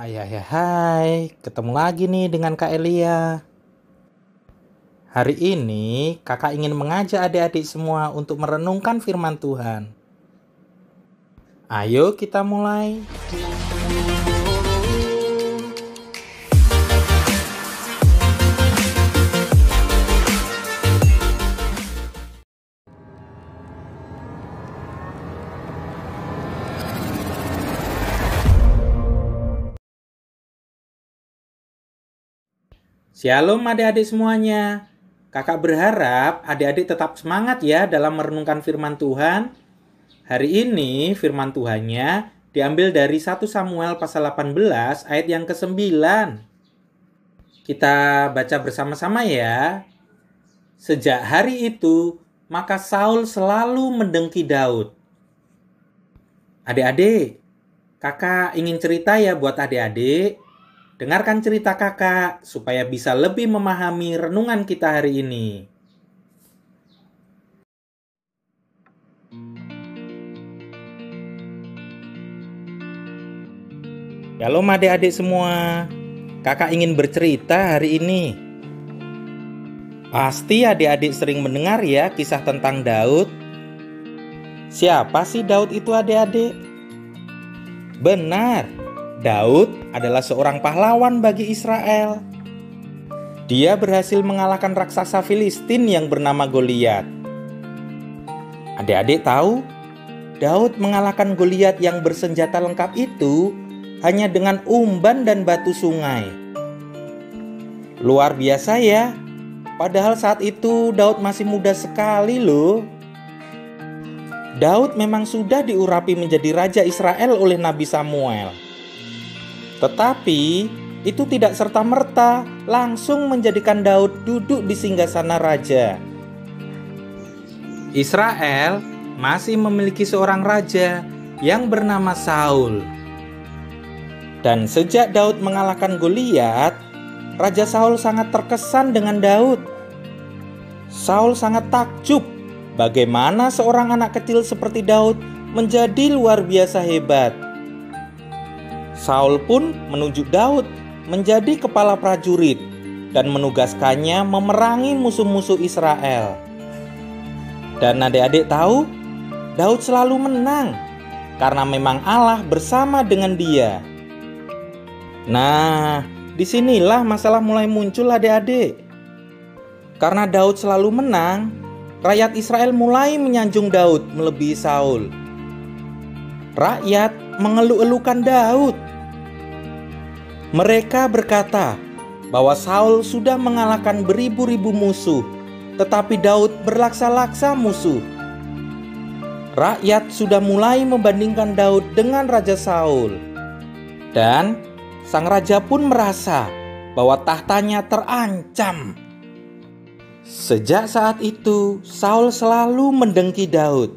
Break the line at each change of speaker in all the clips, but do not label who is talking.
Hai, ketemu lagi nih dengan Kak Elia. Hari ini kakak ingin mengajak adik-adik semua untuk merenungkan firman Tuhan. Ayo kita mulai. Shalom adik-adik semuanya. Kakak berharap adik-adik tetap semangat ya dalam merenungkan firman Tuhan. Hari ini firman Tuhannya diambil dari 1 Samuel pasal 18 ayat yang ke-9. Kita baca bersama-sama ya. Sejak hari itu, maka Saul selalu mendengki Daud. Adik-adik, kakak ingin cerita ya buat adik-adik. Dengarkan cerita kakak supaya bisa lebih memahami renungan kita hari ini. Shalom adik-adik semua. Kakak ingin bercerita hari ini. Pasti adik-adik sering mendengar ya kisah tentang Daud. Siapa sih Daud itu adik-adik? Benar, Daud adalah seorang pahlawan bagi Israel. Dia berhasil mengalahkan raksasa Filistin yang bernama Goliat. Adik-adik tahu, Daud mengalahkan Goliat yang bersenjata lengkap itu hanya dengan umban dan batu sungai. Luar biasa ya, padahal saat itu Daud masih muda sekali loh. Daud memang sudah diurapi menjadi raja Israel oleh Nabi Samuel. Tetapi itu tidak serta-merta langsung menjadikan Daud duduk di singgasana raja. Israel masih memiliki seorang raja yang bernama Saul. Dan sejak Daud mengalahkan Goliat, Raja Saul sangat terkesan dengan Daud. Saul sangat takjub bagaimana seorang anak kecil seperti Daud menjadi luar biasa hebat. Saul pun menunjuk Daud menjadi kepala prajurit dan menugaskannya memerangi musuh-musuh Israel. Dan adik-adik tahu, Daud selalu menang karena memang Allah bersama dengan dia. Nah, disinilah masalah mulai muncul adik-adik. Karena Daud selalu menang, rakyat Israel mulai menyanjung Daud melebihi Saul. Rakyat mengeluh-elukan Daud. Mereka berkata bahwa Saul sudah mengalahkan beribu-ribu musuh, tetapi Daud berlaksa-laksa musuh. Rakyat sudah mulai membandingkan Daud dengan Raja Saul. Dan sang raja pun merasa bahwa tahtanya terancam. Sejak saat itu, Saul selalu mendengki Daud.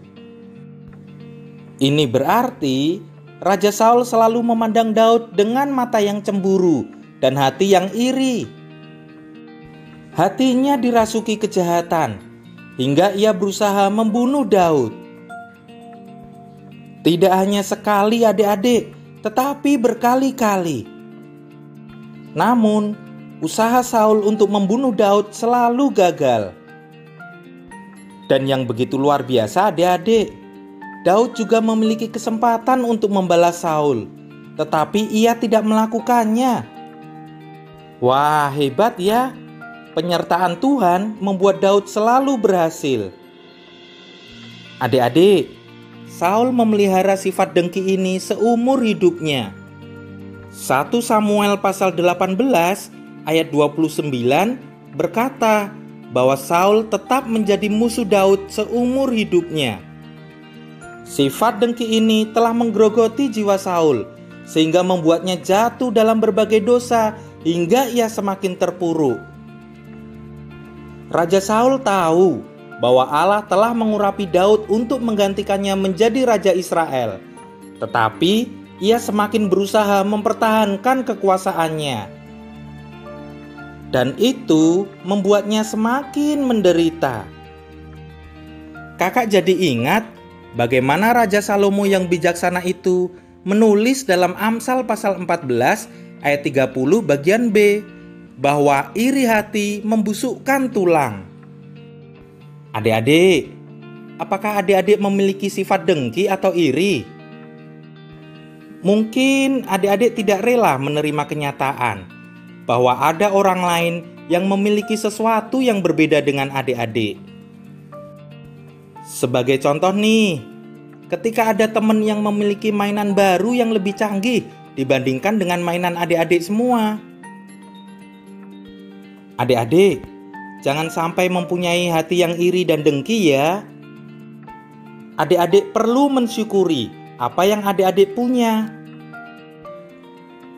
Ini berarti Raja Saul selalu memandang Daud dengan mata yang cemburu dan hati yang iri. Hatinya dirasuki kejahatan hingga ia berusaha membunuh Daud. Tidak hanya sekali adik-adik, tetapi berkali-kali. Namun, usaha Saul untuk membunuh Daud selalu gagal. Dan yang begitu luar biasa adik-adik, Daud juga memiliki kesempatan untuk membalas Saul, tetapi ia tidak melakukannya. Wah, hebat ya. Penyertaan Tuhan membuat Daud selalu berhasil. Adik-adik, Saul memelihara sifat dengki ini seumur hidupnya. 1 Samuel pasal 18 ayat 29 berkata bahwa Saul tetap menjadi musuh Daud seumur hidupnya. Sifat dengki ini telah menggerogoti jiwa Saul sehingga membuatnya jatuh dalam berbagai dosa hingga ia semakin terpuruk. Raja Saul tahu bahwa Allah telah mengurapi Daud untuk menggantikannya menjadi raja Israel. Tetapi ia semakin berusaha mempertahankan kekuasaannya. Dan itu membuatnya semakin menderita. Kakak jadi ingat bagaimana Raja Salomo yang bijaksana itu menulis dalam Amsal pasal 14 ayat 30 bagian B bahwa iri hati membusukkan tulang. Adik-adik, apakah adik-adik memiliki sifat dengki atau iri? Mungkin adik-adik tidak rela menerima kenyataan bahwa ada orang lain yang memiliki sesuatu yang berbeda dengan adik-adik. Sebagai contoh nih, ketika ada teman yang memiliki mainan baru yang lebih canggih dibandingkan dengan mainan adik-adik semua. Adik-adik, jangan sampai mempunyai hati yang iri dan dengki ya. Adik-adik perlu mensyukuri apa yang adik-adik punya.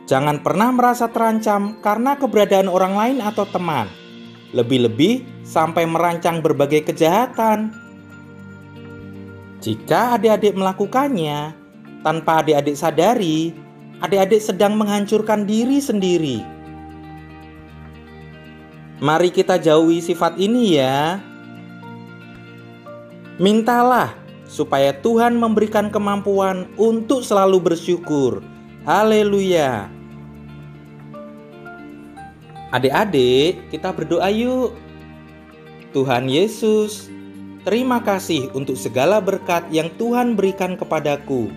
Jangan pernah merasa terancam karena keberadaan orang lain atau teman. Lebih-lebih sampai merancang berbagai kejahatan. Jika adik-adik melakukannya, tanpa adik-adik sadari, adik-adik sedang menghancurkan diri sendiri. Mari kita jauhi sifat ini ya. Mintalah supaya Tuhan memberikan kemampuan untuk selalu bersyukur. Haleluya. Adik-adik, kita berdoa yuk. Tuhan Yesus, terima kasih untuk segala berkat yang Tuhan berikan kepadaku.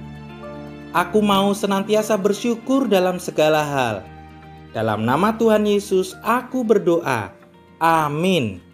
Aku mau senantiasa bersyukur dalam segala hal. Dalam nama Tuhan Yesus, aku berdoa. Amin.